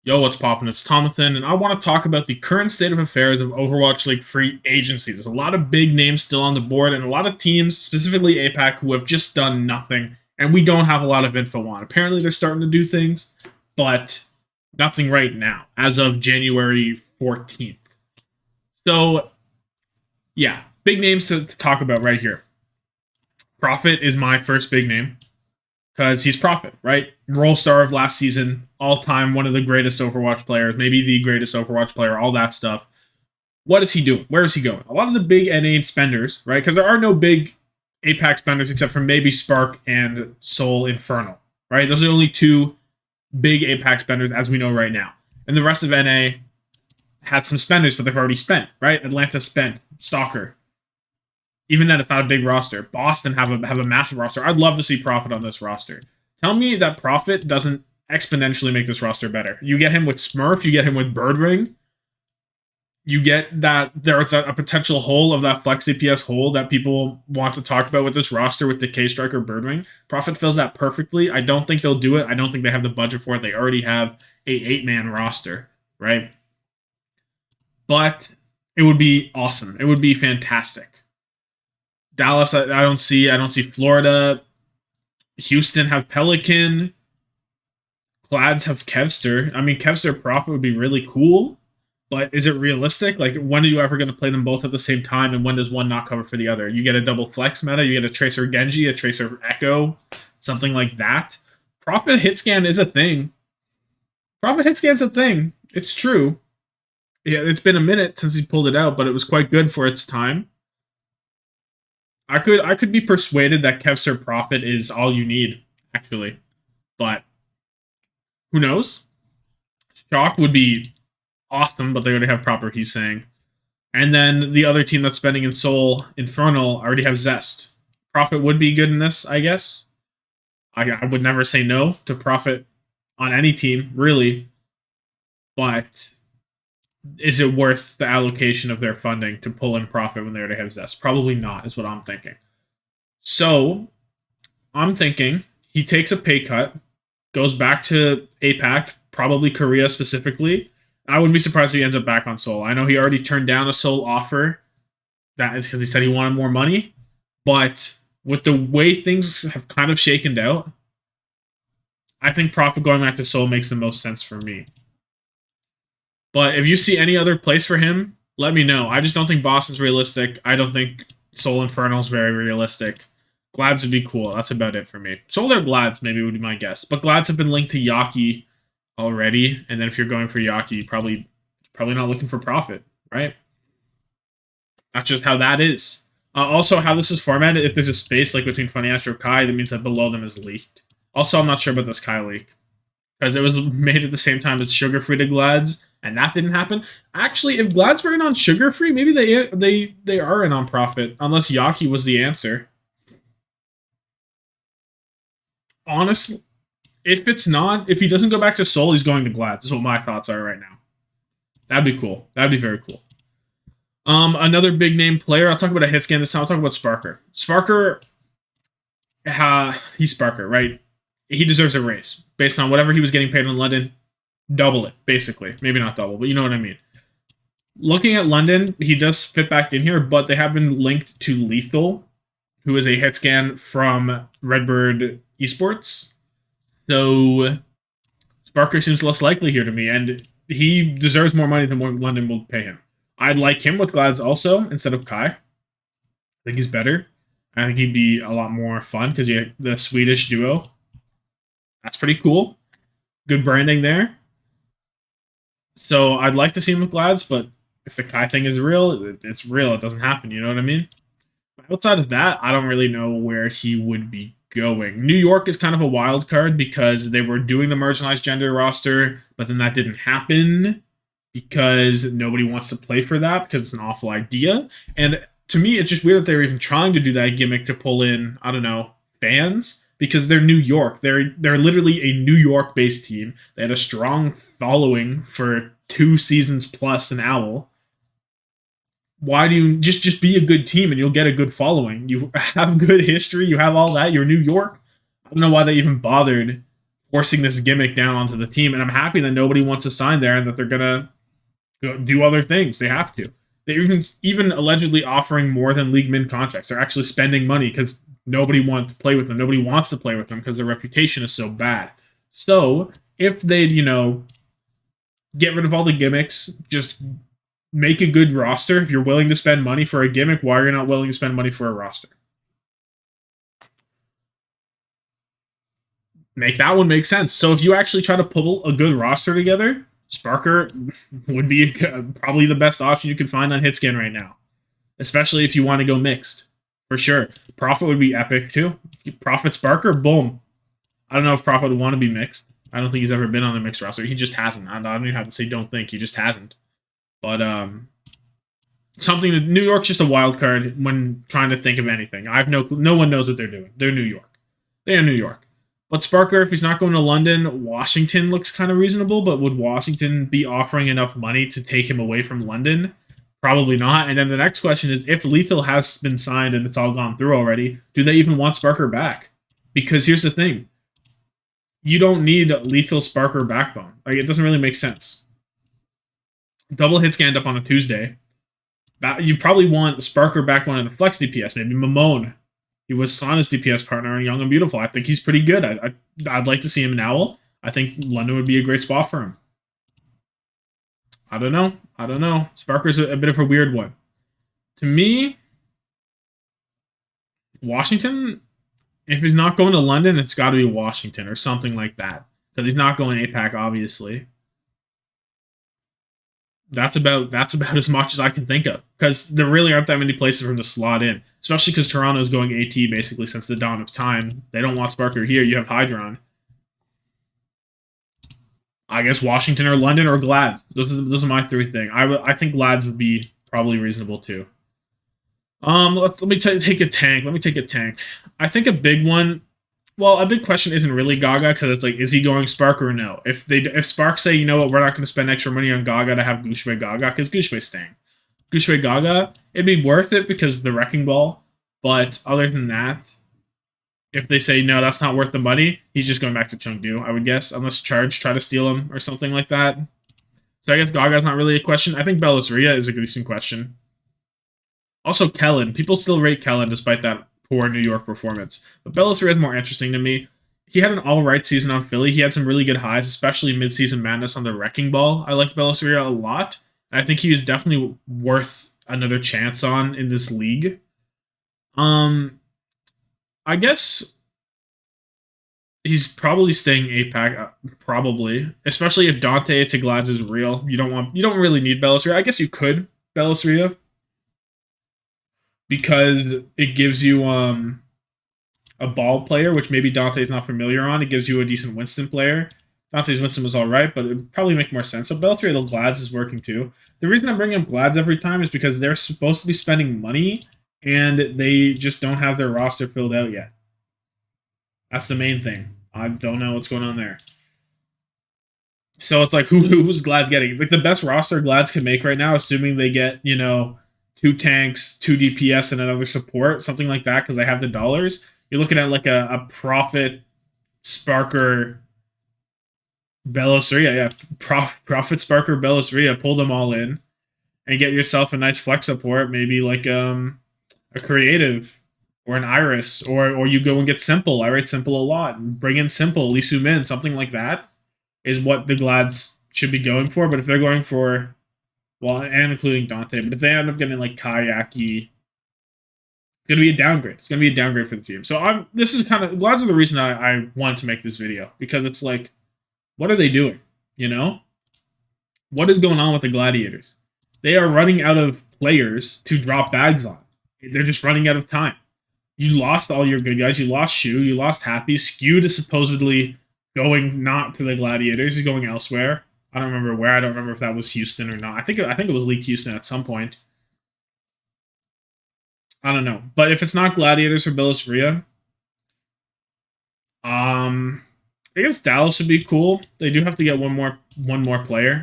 Yo, what's poppin'? It's Tommathan, and I want to talk about the current state of affairs of Overwatch League free agency. There's a lot of big names still on the board, and a lot of teams, specifically APAC, who have just done nothing, and we don't have a lot of info on. Apparently, they're starting to do things, but nothing right now, as of January 14th. So, yeah, big names to talk about right here. Profit is my first big name because he's Prophet, right? Role star of last season, all time, one of the greatest Overwatch players, maybe the greatest Overwatch player, all that stuff. What is he doing? Where is he going? A lot of the big NA spenders, right? Because there are no big APAC spenders except for maybe Spark and Soul Infernal, right? Those are the only two big APAC spenders as we know right now. And the rest of NA had some spenders, but they've already spent, right? Atlanta spent, Stalker. Even then, it's not a big roster. Boston have a massive roster. I'd love to see Profit on this roster. Tell me that Profit doesn't exponentially make this roster better. You get him with Smurf, you get him with Birdring, you get that there's a potential hole of that flex DPS hole that people want to talk about with this roster with the K Striker Birdring. Profit fills that perfectly. I don't think they'll do it. I don't think they have the budget for it. They already have a 8-man roster, right? But it would be awesome. It would be fantastic. Dallas, I don't see. I don't see Florida. Houston have Pelican. Clads have Kevster. I mean, Kevster Profit would be really cool, but is it realistic? Like, when are you ever going to play them both at the same time, and when does one not cover for the other? You get a double flex meta, you get a Tracer Genji, a Tracer Echo, something like that. Profit hit scan is a thing. Profit hit scan's a thing. It's true. Yeah, it's been a minute since he pulled it out, but it was quite good for its time. I could be persuaded that Kevster Profit is all you need, actually. But who knows? Shock would be awesome, but they already have proper he's saying. And then the other team that's spending in Soul Infernal already have Zest. Profit would be good in this, I guess. I would never say no to Profit on any team, really. But is it worth the allocation of their funding to pull in Profit when they already have Zest? Probably not, is what I'm thinking. So I'm thinking he takes a pay cut, goes back to APAC, probably Korea specifically. I wouldn't be surprised if he ends up back on Seoul. I know he already turned down a Seoul offer. That is because he said he wanted more money. But with the way things have kind of shaken out, I think Profit going back to Seoul makes the most sense for me. But if you see any other place for him, let me know. I just don't think Boston's realistic. I don't think Soul Infernal's very realistic. Glads would be cool. That's about it for me. Solar Glads maybe would be my guess. But Glads have been linked to Yaki already. And then if you're going for Yaki, probably not looking for Profit, right? That's just how that is. Also, how this is formatted, if there's a space like between Funny Astro Kai, that means that below them is leaked. Also, I'm not sure about this Kai leak. Because it was made at the same time as Sugar Free to Glads, and that didn't happen. Actually, if Glads were in on Sugar Free, maybe they are in on Profit, unless Yaki was the answer. Honestly, if it's not, if he doesn't go back to Soul, he's going to Glads. Is what my thoughts are right now. That'd be cool. That'd be very cool. Another big name player. I'll talk about a hit scan this time. I'll talk about Sparker. Sparker, he's Sparker, right? He deserves a raise based on whatever he was getting paid in London. Double it, basically. Maybe not double, but you know what I mean. Looking at London, he does fit back in here, but they have been linked to Lethal, who is a hit scan from Redbird Esports. So Sparker seems less likely here to me, and he deserves more money than what London will pay him. I'd like him with Glads also instead of Kai. I think he's better. I think he'd be a lot more fun because you the Swedish duo. That's pretty cool. Good branding there. So I'd like to see him with Glads, but if the Kai thing is real, it's real. It doesn't happen. You know what I mean? But outside of that, I don't really know where he would be going. New York is kind of a wild card because they were doing the marginalized gender roster, but then that didn't happen because nobody wants to play for that because it's an awful idea. And to me, it's just weird that they're even trying to do that gimmick to pull in, I don't know, fans because they're New York. They're literally a New York-based team. They had a strong following for 2 seasons plus an Owl. Why do you just be a good team and you'll get a good following? You have good history. You have all that. You're New York. I don't know why they even bothered forcing this gimmick down onto the team. And I'm happy that nobody wants to sign there and that they're gonna do other things. They have to. They're even allegedly offering more than league min contracts. They're actually spending money because nobody wants to play with them. Nobody wants to play with them because their reputation is so bad. So if they, get rid of all the gimmicks, just make a good roster. If you're willing to spend money for a gimmick, why are you not willing to spend money for a roster? Make that one make sense. So if you actually try to pull a good roster together, Sparker would be probably the best option you could find on Hitscan right now, especially if you want to go mixed. For sure. Profit would be epic too. Profit Sparker, boom. I don't know if Profit would want to be mixed. I don't think he's ever been on a mixed roster. He just hasn't. I don't even have to say don't think. He just hasn't. But something that New York's just a wild card when trying to think of anything. I have no one knows what they're doing. They're New York. They are New York. But Sparker, if he's not going to London, Washington looks kind of reasonable. But would Washington be offering enough money to take him away from London? Probably not. And then the next question is, if Lethal has been signed and it's all gone through already, do they even want Sparker back? Because here's the thing. You don't need Lethal Sparker backbone. Like, it doesn't really make sense. Double hit scanned up on a Tuesday. You probably want Sparker backbone and a flex DPS. Maybe Mamone. He was Sana's DPS partner in Young and Beautiful. I think he's pretty good. I'd like to see him in Owl. I think London would be a great spot for him. I don't know. Sparker's a bit of a weird one. To me, Washington, if he's not going to London, it's got to be Washington or something like that. Because he's not going APAC, obviously. That's about as much as I can think of. Because there really aren't that many places for him to slot in. Especially because Toronto is going AT basically since the dawn of time. They don't want Sparker here. You have Hydron. I guess Washington or London or Glads. Those are my three things. I think Glads would be probably reasonable too. Let me take a tank. I think a big one. Well, a big question isn't really Gaga because it's like, is he going Spark or no? If Spark say, you know what, we're not going to spend extra money on Gaga to have Gushue Gaga because Gushue's staying. Gushue Gaga, it'd be worth it because of the Wrecking Ball. But other than that, if they say no, that's not worth the money, he's just going back to Chengdu, I would guess, unless Charge try to steal him or something like that. So I guess Gaga's not really a question. I think Belisria is a decent question. Also, Kellen. People still rate Kellen despite that poor New York performance. But Belisria is more interesting to me. He had an all-right season on Philly. He had some really good highs, especially mid-season madness on the Wrecking Ball. I like Belisria a lot. And I think he is definitely worth another chance on in this league. I guess he's probably staying APAC, probably. Especially if Dante to Glads is real. You don't really need Belisria. I guess you could Belisria. Because it gives you a ball player, which maybe Dante's not familiar on. It gives you a decent Winston player. Dante's Winston was alright, but it would probably make more sense. So Belisria Glads is working too. The reason I'm bringing up Glads every time is because they're supposed to be spending money and they just don't have their roster filled out yet. That's the main thing. I don't know what's going on there. So it's like, who's Glads getting? Like, the best roster Glads can make right now, assuming they get, 2 tanks, 2 DPS, and another support, something like that, because they have the dollars. You're looking at like a Profit, Sparker, Belisria. Yeah, Profit, Sparker, Belisria. Pull them all in and get yourself a nice flex support, maybe like a Creative or an Iris, or you go and get Simple. I rate Simple a lot. And bring in Simple, Lee Soo Min, something like that is what the Glads should be going for. But if they're going for, well, and including Dante, but if they end up getting like Kayaki, it's going to be a downgrade. It's going to be a downgrade for the team. So this is kind of, Glads are the reason I wanted to make this video, because it's like, what are they doing? What is going on with the Gladiators? They are running out of players to drop bags on. They're just running out of time. You lost all your good guys. You lost Shu. You lost Happy. Skewed is supposedly going not to the Gladiators. He's going elsewhere. I don't remember where. I don't remember if that was Houston or not. I think it was leaked Houston at some point. I don't know. But if it's not Gladiators or Belisria, I guess Dallas would be cool. They do have to get one more player.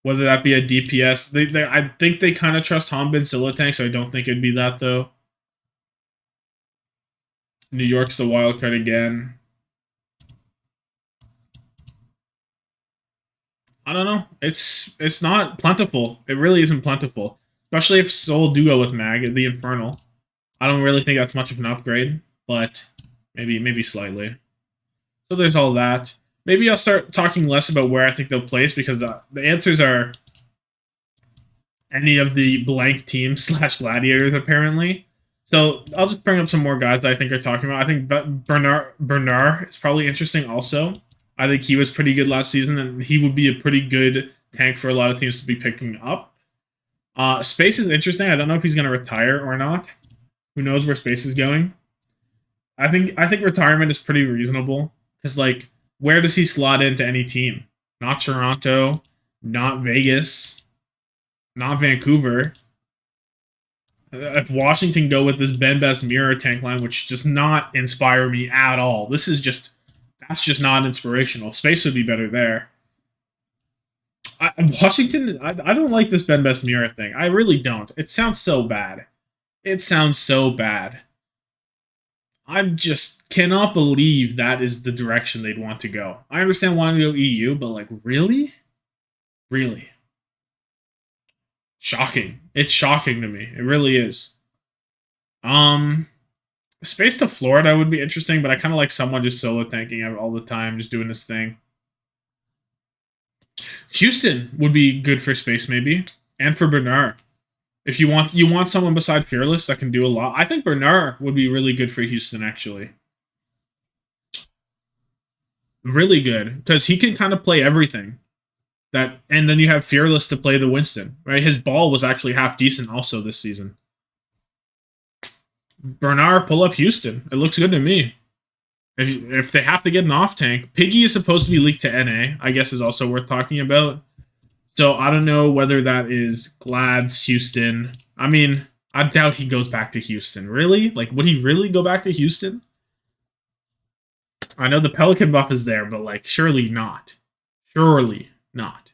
Whether that be a DPS. I think they kind of trust Hanbin Silatang, so I don't think it'd be that, though. New York's the wild card again. I don't know. It's not plentiful. It really isn't plentiful, especially if Soul do go with Mag the Infernal. I don't really think that's much of an upgrade, but maybe slightly. So there's all that. Maybe I'll start talking less about where I think they'll place because the answers are any of the blank teams slash gladiators apparently. So I'll just bring up some more guys that I think are talking about. I think Bernard is probably interesting also. I think he was pretty good last season, and he would be a pretty good tank for a lot of teams to be picking up. Space is interesting. I don't know if he's going to retire or not. Who knows where Space is going? I think retirement is pretty reasonable because like where does he slot into any team? Not Toronto, not Vegas, not Vancouver. If Washington go with this Ben Best mirror tank line, which does not inspire me at all, that's just not inspirational. Space would be better there. Washington, I don't like this Ben Best mirror thing. I really don't. It sounds so bad. It sounds so bad. I just cannot believe that is the direction they'd want to go. I understand wanting to go EU, but like, really? Really? Shocking. It's shocking to me. It really is. Um, Space to Florida would be interesting, but I kind of like someone just solo tanking all the time, just doing this thing. Houston would be good for Space, maybe, and for Bernard. If you want someone beside Fearless that can do a lot, I think Bernard would be really good for Houston. Actually, really good because he can kind of play everything. And then you have Fearless to play the Winston. Right, his ball was actually half decent also this season. Bernard pull up Houston. It looks good to me. If they have to get an off tank, Piggy is supposed to be leaked to NA. I guess is also worth talking about. So I don't know whether that is Glad's Houston. I mean, I doubt he goes back to Houston. Really? Like, would he really go back to Houston? I know the Pelican buff is there, but like, surely not. Surely not.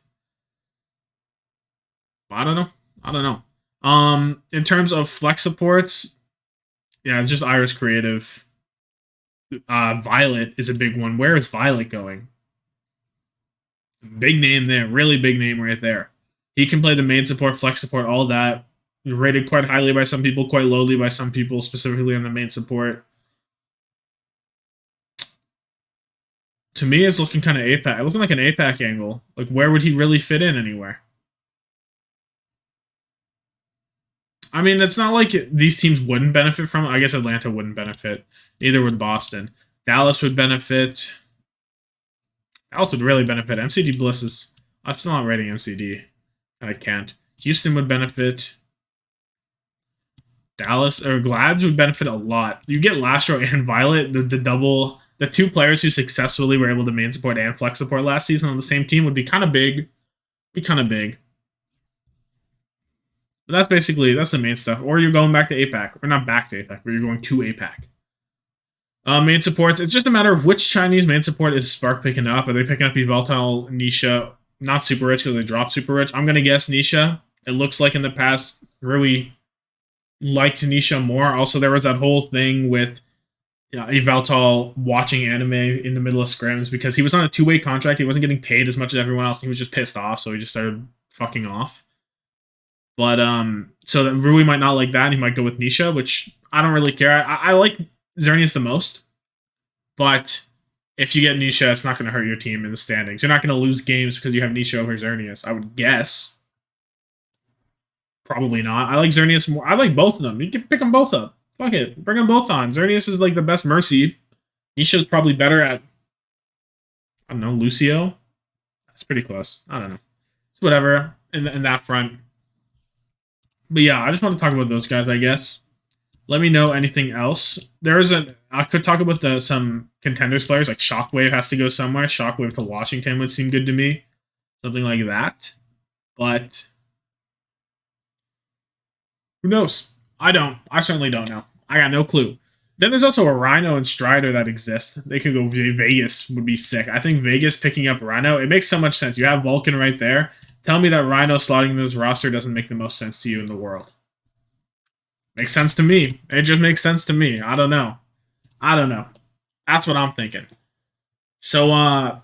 I don't know. I don't know. In terms of flex supports, yeah, it's just Iris Creative. Violet is a big one. Where is Violet going? Big name there. Really big name right there. He can play the main support, flex support, all that. Rated quite highly by some people, quite lowly by some people, specifically on the main support. To me, it's looking kind of APAC. Looking like an APAC angle. Like, where would he really fit in anywhere? I mean, it's not like these teams wouldn't benefit from it. I guess Atlanta wouldn't benefit. Neither would Boston. Dallas would benefit. Dallas would really benefit. MCD Bliss is... I'm still not rating MCD. I can't. Houston would benefit. Dallas or Glads would benefit a lot. You get Lastro and Violet, the double... The two players who successfully were able to main support and flex support last season on the same team would be kind of big. Be kind of big. But that's the main stuff. Or you're going back to APAC. Or not back to APAC, but you're going to APAC. Main supports, it's just a matter of which Chinese main support is Spark picking up. Are they picking up Yveltal, Nisha? Not Super Rich because they dropped Super Rich. I'm going to guess Nisha. It looks like in the past, Rui liked Nisha more. Also, there was that whole thing with Yveltal watching anime in the middle of scrims because he was on a two-way contract. He wasn't getting paid as much as everyone else. He was just pissed off, so he just started fucking off. But so that Rui might not like that. He might go with Nisha, which I don't really care. I like Xerneas the most, but if you get Nisha, it's not going to hurt your team in the standings. You're not going to lose games because you have Nisha over Xerneas. I would guess. Probably not. I like Xerneas more. I like both of them. You can pick them both up. Fuck it. Bring them both on. Xerneas is like the best Mercy. Nisha's probably better at, I don't know, Lucio. That's pretty close. I don't know. It's whatever in that front. But yeah, I just want to talk about those guys, I guess. Let me know anything else. I could talk about some contenders players, like Shockwave has to go somewhere. Shockwave to Washington would seem good to me. Something like that. But who knows? I certainly don't know. I got no clue. Then there's also a Rhino and Strider that exist. They could go Vegas would be sick. I think Vegas picking up Rhino, it makes so much sense. You have Vulcan right there. Tell me that Rhino slotting in this roster doesn't make the most sense to you in the world. Makes sense to me. It just makes sense to me. I don't know. That's what I'm thinking. So,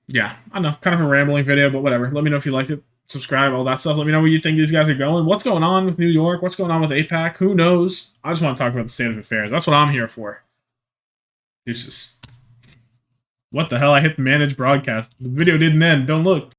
Yeah, I know, kind of a rambling video, but whatever. Let me know if you liked it. Subscribe, all that stuff. Let me know where you think these guys are going. What's going on with New York? What's going on with APAC? Who knows? I just want to talk about the state of affairs. That's what I'm here for. Deuces. What the hell? I hit manage broadcast. The video didn't end. Don't look.